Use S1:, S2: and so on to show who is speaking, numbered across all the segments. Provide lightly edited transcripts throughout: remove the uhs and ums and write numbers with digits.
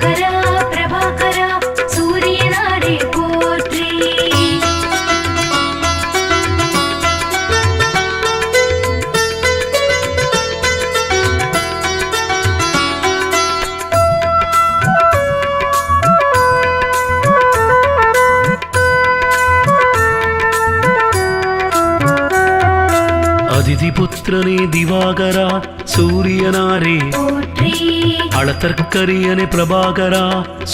S1: கிருபாகரா பிரபாகரா சூரியனாரே போற்றி.
S2: அதிதிபுத்திரனே திவாகரா சூரியனாரே
S1: போற்றி
S2: அளத்தற்கரியனே பிரபாகரா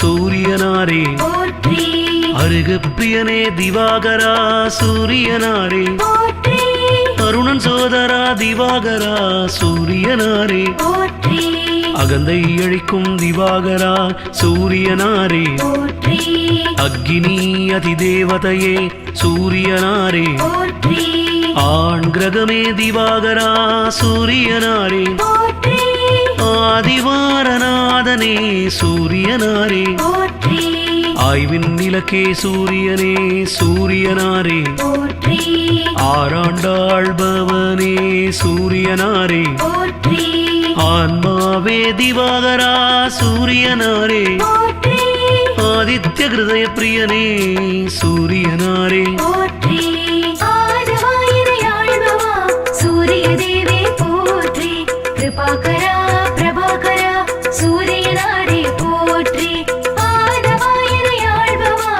S2: சூரியனாரே
S1: போற்றி
S2: அருகு பிரியனே திவாகரா சூரியனாரே
S1: போற்றி
S2: அருணன் சோதரா திவாகரா சூரியனாரே
S1: போற்றி
S2: அகந்தை அழிக்கும் திவாகரா சூரியனாரே
S1: போற்றி
S2: அக்னி அதிதேவதையே சூரியனாரே
S1: போற்றி
S2: ஆண் கிரகமே திவாகரா சூரியனாரே
S1: போற்றி
S2: ஆதிவாரநாதனே சூரியனாரே
S1: போற்றி
S2: ஆய்வின் நிலக்கே சூரியனே சூரியனாரே
S1: போற்றி
S2: ஆராண்டாள்பவனே சூரியனாரே
S1: போற்றி
S2: ஆன்மாவே திவாகரா சூரியனாரே
S1: போற்றி
S2: ஆதித்ய ஹிருதய பிரியனே சூரியனாரே
S1: போற்றி ஆதவாயிரையாழ்பவா சூரிய தேவே போற்றி கிருபாகரா பிரபாகரா சூரியனாரே போற்றி ஆதவாயிரையாழ்பவா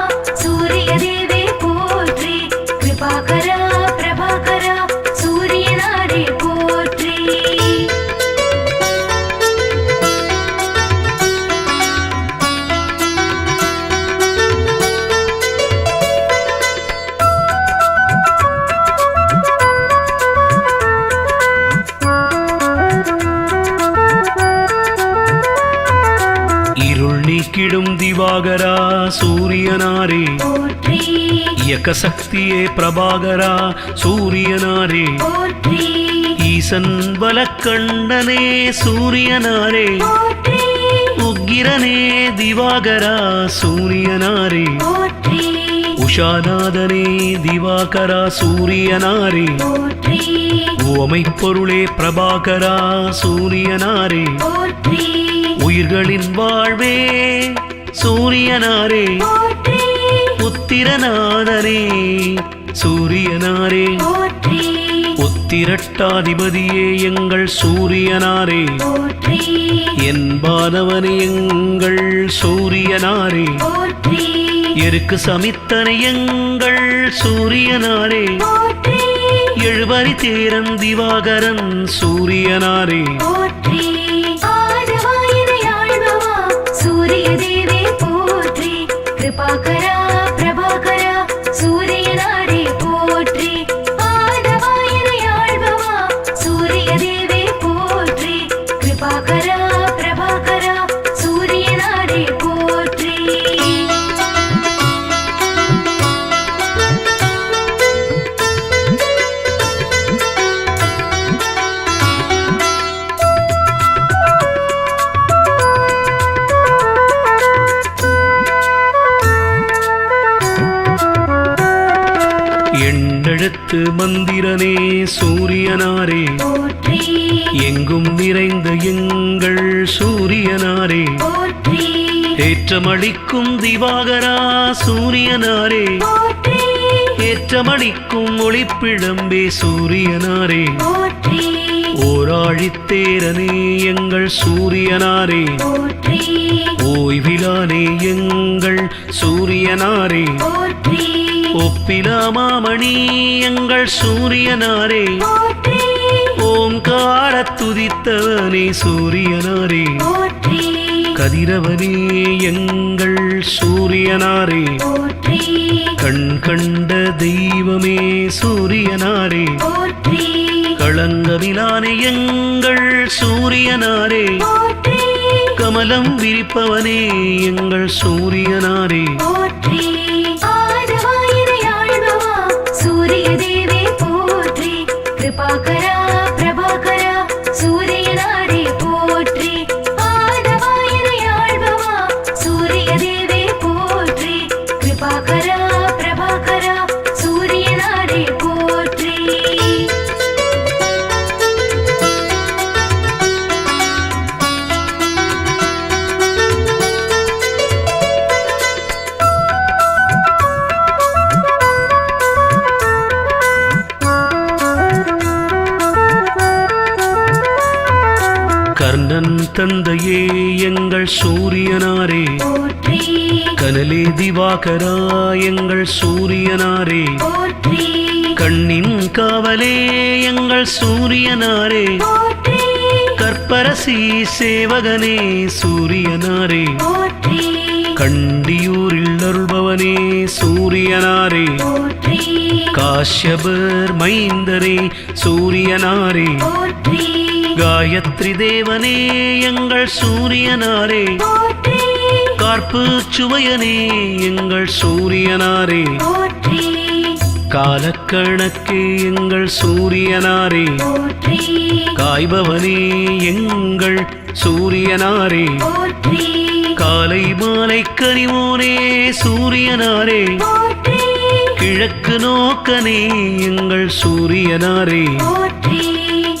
S1: சூரிய தேவே போற்றி கிருபாகரா பிரபாகரா சூரியனாரே போற்றி.
S2: இருள் நீக்கிடும் திவாகரா சூரியனாரே
S1: போற்றி
S2: இயக்க சக்தியே பிரபாகரா சூரியனாரே
S1: போற்றி
S2: ஈசன் பலக்கண்டனே சூரியனாரே
S1: போற்றி
S2: உக்கிரனே திவாகரா சூரியனாரே
S1: போற்றி
S2: உஷாநாதனே திவாகரா சூரியனாரே
S1: போற்றி
S2: ஓமை பொருளே பிரபாகரா சூரியனாரே
S1: போற்றி
S2: உயிர்களின் வாழ்வே சூரியனாரே
S1: போற்றி
S2: உத்திரநாதனே சூரியனாரே
S1: போற்றி
S2: உத்திரட்டாதிபதியே எங்கள் சூரியனாரே
S1: போற்றி
S2: என்பானவனே எங்கள் சூரியனாரே
S1: போற்றி
S2: எருக்கு சமித்தனை எங்கள் சூரியனாரே
S1: போற்றி
S2: எழுபறி தேரன் திவாகரன் சூரியனாரே
S1: போற்றி ஆதவாயிரையாழ்பவா சூரிய தேவே போற்றி கிருபாகரா பிரபாகரா சூரியனாரே போற்றி ஆதவாயிரையாழ்பவா சூரிய தேவே போற்றி கிருபாகரா பிரபாகரா சூரியனாரே போற்றி.
S2: எண்ணெழுத்து மந்திரனே சூரியனாரே
S1: போற்றி
S2: எங்கும் நிறைந்த எங்கள் சூரியனாரே
S1: போற்றி
S2: ஏற்றமளிக்கும் திவாகரா சூரியனாரே
S1: போற்றி
S2: ஏற்றமளிக்கும் ஒளிப்பிழம்பே சூரியனாரே
S1: போற்றி
S2: ஓராழித்தேரனே எங்கள் சூரியனாரே
S1: போற்றி
S2: ஓய்விலானே எங்கள் சூரியனாரே
S1: போற்றி
S2: ஒப்பிலாமாமணி எங்கள் சூரியனாரே
S1: போற்றி
S2: ஓங்காரத் துதித்தவனே சூரியனாரே
S1: போற்றி
S2: கதிரவனே எங்கள் சூரியனாரே
S1: போற்றி
S2: கண் கண்ட தெய்வமே சூரியனாரே
S1: போற்றி
S2: களங்கமிலானே எங்கள் சூரியனாரே
S1: போற்றி
S2: கமலம் விரிப்பவனே எங்கள் சூரியனாரே
S1: போற்றி ஆதவாயிரையாழ்பவா சூரிய தேவே போற்றி கிருபாகரா பிரபாகரா சூரியனாரே போற்றி ஆதவாயிரையாழ்பவா சூரிய தேவே போற்றி கிருபாகரா பிரபாகரா சூரியனாரே போற்றி.
S2: தந்தையே எங்கள் சூரியனாரே,
S1: போற்றி
S2: கனலே திவாகரா எங்கள் சூரியனாரே,
S1: போற்றி
S2: கண்ணின் காவலே எங்கள் சூரியனாரே,
S1: போற்றி
S2: கற்பரசி சேவகனே சூரியனாரே,
S1: போற்றி
S2: கண்டியூரில் அருள்பவனே சூரியனாரே,
S1: போற்றி
S2: காஷ்யபர் மைந்தரே சூரியனாரே,
S1: போற்றி
S2: காயத்ரி தேவனே எங்கள் சூரியனாரே,
S1: போற்றி
S2: கார்ப்பு சுவையனே எங்கள் சூரியனாரே,
S1: போற்றி
S2: காலக்கணக்கே எங்கள் சூரியனாரே,
S1: போற்றி
S2: காய்பவனே எங்கள் சூரியனாரே,
S1: போற்றி
S2: காலை மாலை கனிவோனே சூரியனாரே,
S1: போற்றி
S2: கிழக்கு நோக்கனே எங்கள் சூரியனாரே,
S1: போற்றி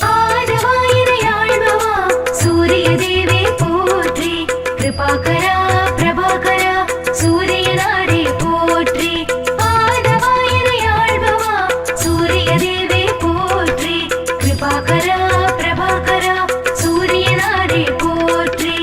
S1: ஆதவாயினை ஆள்பவா சூரிய தேவே போற்றி கிருபாகரா பிரபாகரா சூரியனாரே போற்றி ஆதவாயினை ஆள்பவா சூரிய தேவே போற்றி கிருபாகரா பிரபாகரா சூரியனாரே போற்றி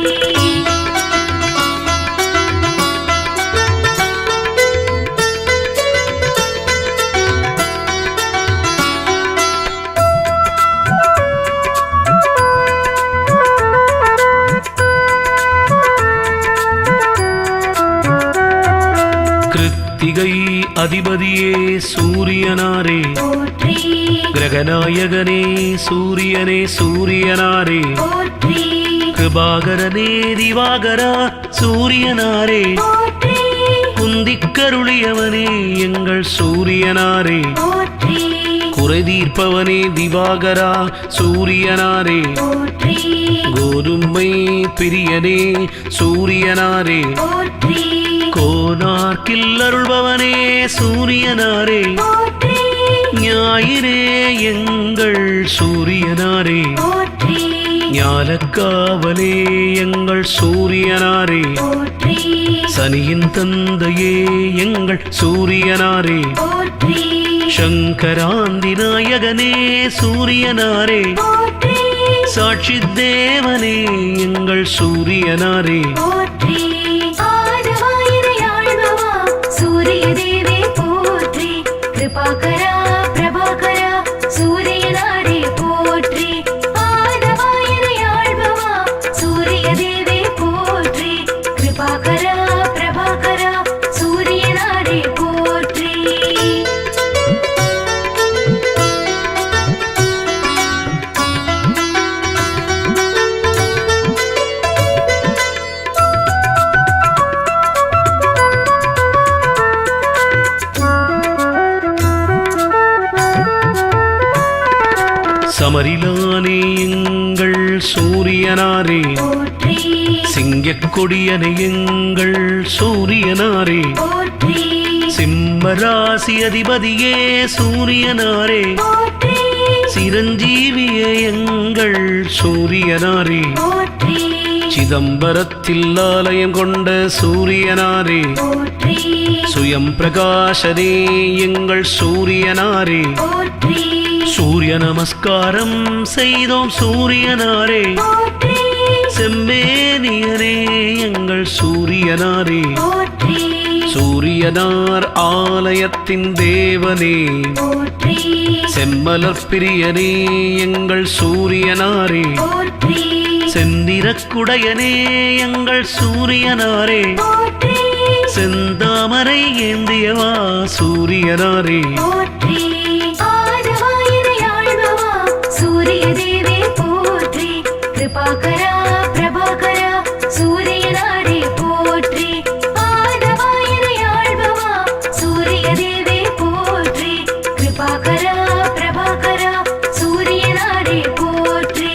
S2: கிருத்திகை அதிபதியே சூரியனாரே,
S1: போற்றி
S2: கிரகநாயகனே சூரியனே சூரியனாரே,
S1: போற்றி
S2: கிருபாகரனே திவாகரா சூரியனாரே,
S1: போற்றி
S2: குந்திக்கருளியவனே எங்கள் சூரியனாரே,
S1: போற்றி
S2: குறை தீர்ப்பவனே திவாகரா சூரியனாரே,
S1: போற்றி
S2: கோதுமை பிரியனே சூரியனாரே,
S1: போற்றி
S2: கோனார்க்கில் அருள்பவனே சூரியனாரே,
S1: போற்றி
S2: ஞாயிறே எங்கள் சூரியனாரே,
S1: போற்றி
S2: ஞாலக்காவலே எங்கள் சூரியனாரே,
S1: போற்றி
S2: சனியின் தந்தையே எங்கள் சூரியனாரே,
S1: போற்றி
S2: சங்கராந்தி நாயகனே சூரியனாரே,
S1: போற்றி
S2: சாட்சி தேவனே எங்கள் சூரியனாரே,
S1: போற்றி ஆதவாயினை ஆள்பவா சூரிய தேவே போற்றி கிருபாகரா பிரபாகரா சூரியனாரே போற்றி ஆதவாயினை ஆள்பவா சூரிய தேவே போற்றி கிருபாகரா பிரபாகரா சூரியனாரே போற்றி
S2: சமரிலானே எங்கள் சூரியனாரே,
S1: போற்றி
S2: சிங்கக்கொடியனை எங்கள் சூரியனாரே,
S1: போற்றி
S2: சிம்மராசி அதிபதியே சூரியனாரே,
S1: போற்றி
S2: சிரஞ்சீவியே எங்கள் சூரியனாரே,
S1: போற்றி
S2: சிதம்பரத்தில் ஆலயம் கொண்ட சூரியனாரே,
S1: போற்றி
S2: சுயம் பிரகாசனே எங்கள் சூரியனாரே,
S1: போற்றி
S2: சூரிய நமஸ்காரம் செய்தோம் சூரியனாரே,
S1: போற்றி
S2: செம்மேனியரே எங்கள் சூரியனாரே,
S1: போற்றி
S2: சூரியனார் ஆலயத்தின் தேவனே,
S1: போற்றி
S2: செம்மலர் பிரியனே எங்கள் சூரியனாரே,
S1: போற்றி
S2: செந்திரக்குடையனே எங்கள் சூரியனாரே,
S1: போற்றி
S2: செந்தாமரை ஏந்தியவா சூரியனாரே,
S1: போற்றி ஆதவாயினை ஆள்பவா சூரிய தேவே போற்றி கிருபாகரா பிரபாகரா சூரியனாரே போற்றி ஆதவாயினை ஆள்பவா சூரிய தேவே போற்றி கிருபாகரா பிரபாகரா சூரியனாரே போற்றி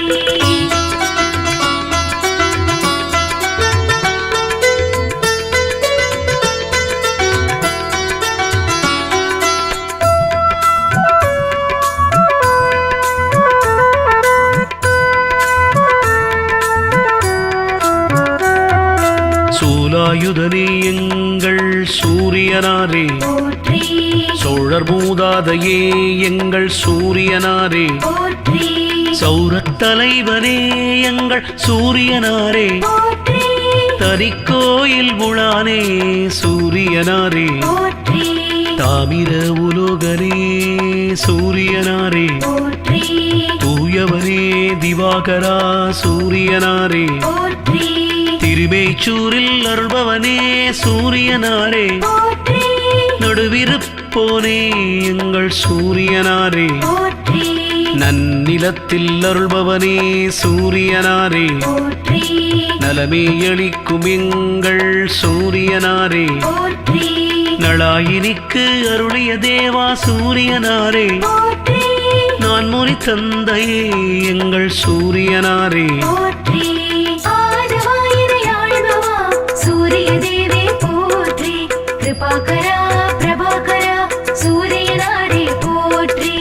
S2: சூலாயுதனே எங்கள் சூரியனாரே,
S1: போற்றி
S2: சோழர் மூதாதையே எங்கள் சூரியனாரே,
S1: போற்றி
S2: சௌரத் தலைவனே எங்கள் சூரியனாரே
S1: போற்றி
S2: தனிக்கோயில் உளானே சூரியனாரே
S1: போற்றி
S2: தாமிர உலோகனே சூரியனாரே
S1: போற்றி
S2: தூயவனே திவாகரா சூரியனாரே
S1: போற்றி
S2: திருமேச்சூரில் அருள்பவனே சூரியனாரே
S1: போற்றி
S2: நடுவிருப்போனே எங்கள் சூரியனாரே
S1: போற்றி
S2: நன்னிலத்தில் அருள்பவனே சூரியனாரே
S1: போற்றி
S2: நலமே அளிக்கும் எங்கள் சூரியனாரே
S1: போற்றி
S2: நளாயினிக்கு அருளிய தேவா சூரியனாரே
S1: போற்றி
S2: நான் முனி தந்தையே எங்கள் சூரியனாரே
S1: போற்றி ஆதவாயிரை ஆழ்பவா சூரிய தேவே போற்றி கிருபாகரா பிரபாகரா சூரியனாரே போற்றி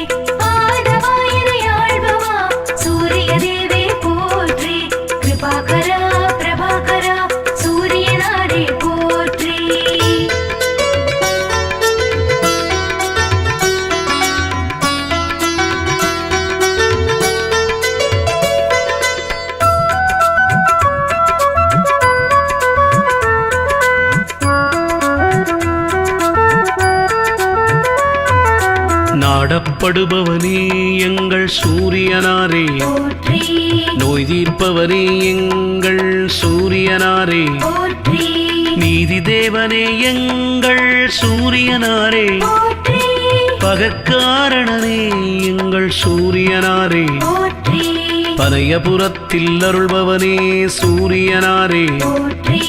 S1: ஆதவாயிரை ஆழ்பவா சூரிய தேவே போற்றி கிருபாகரா பிரபாகரா சூரியனாரே போற்றி
S2: நாடப்படுபவனே எங்கள் சூரியனாரே
S1: போற்றி
S2: நோய் தீர்ப்பவனே எங்கள் சூரியனாரே
S1: போற்றி
S2: நீதி தேவனே எங்கள் சூரியனாரே
S1: போற்றி
S2: பகற்காரணனே எங்கள் சூரியனாரே
S1: போற்றி
S2: பனையபுரத்தில் அருள்பவனே சூரியனாரே
S1: போற்றி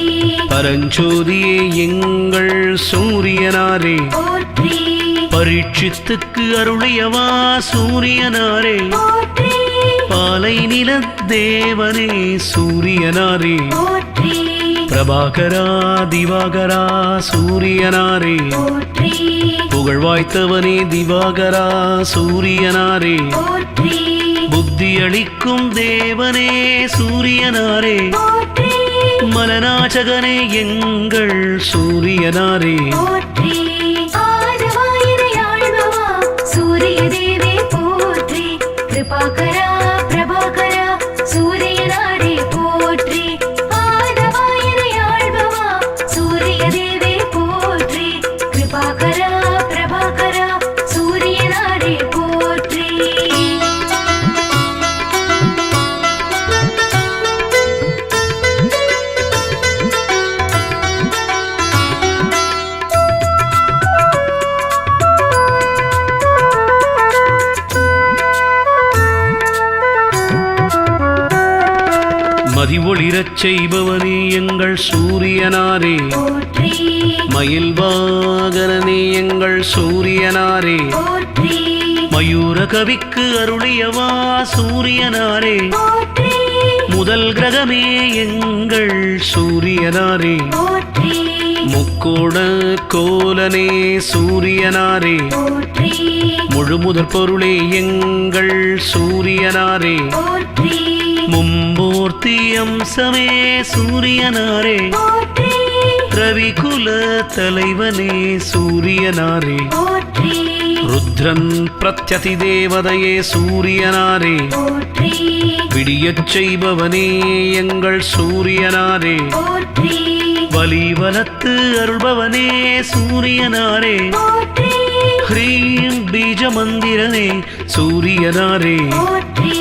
S2: பரஞ்சோதியே எங்கள் சூரியனாரே
S1: போற்றி
S2: பரீட்சித்துக்கு அருளியவா சூரியனாரே
S1: போற்றி
S2: பாலை நில தேவனே சூரியனாரே
S1: போற்றி
S2: பிரபாகரா திவாகரா சூரியனாரே
S1: போற்றி
S2: புகழ்வாய்த்தவனே திவாகரா சூரியனாரே
S1: போற்றி
S2: புத்தி அளிக்கும் தேவனே சூரியனாரே
S1: போற்றி
S2: மலநாச்சகனே எங்கள் சூரியனாரே
S1: போற்றி ஆதவாயிரை ஆழ்பவா சூரிய தேவே போற்றி கிருபாகரா பிரபாகரா சூரியனாரே போற்றி ஆதவாயிரை ஆழ்பவா சூரிய தேவே போற்றி கிருபாகரா பிரபாகரா சூரியனாரே போற்றி
S2: மதி ஒளிரச் செய்பவனே எங்கள் சூரியனாரே
S1: போற்றி
S2: மயில் வாகனனே எங்கள் சூரியனாரே
S1: போற்றி
S2: மயூர கவிக்கு அருளியவா சூரியனாரே
S1: போற்றி
S2: முதல் கிரகமே எங்கள் சூரியனாரே
S1: போற்றி
S2: முக்கோண கோலனே சூரியனாரே
S1: போற்றி
S2: முழுமுதற் பொருளே எங்கள் சூரியனாரே
S1: போற்றி
S2: மும்மூர்த்தி அம்சமே சூரியனாரே
S1: போற்றி
S2: ரவிகுல தலைவனே சூரியனாரே
S1: போற்றி
S2: ருத்ரன் பிரத்யதி தேவதையே சூரியனாரே
S1: போற்றி
S2: விடியச் செய்பவனே எங்கள் சூரியனாரே
S1: போற்றி
S2: வலிவலத்து அருள்பவனே சூரியனாரே
S1: போற்றி
S2: ஹ்ரீம் பீஜ மந்திரனே சூரியனாரே
S1: போற்றி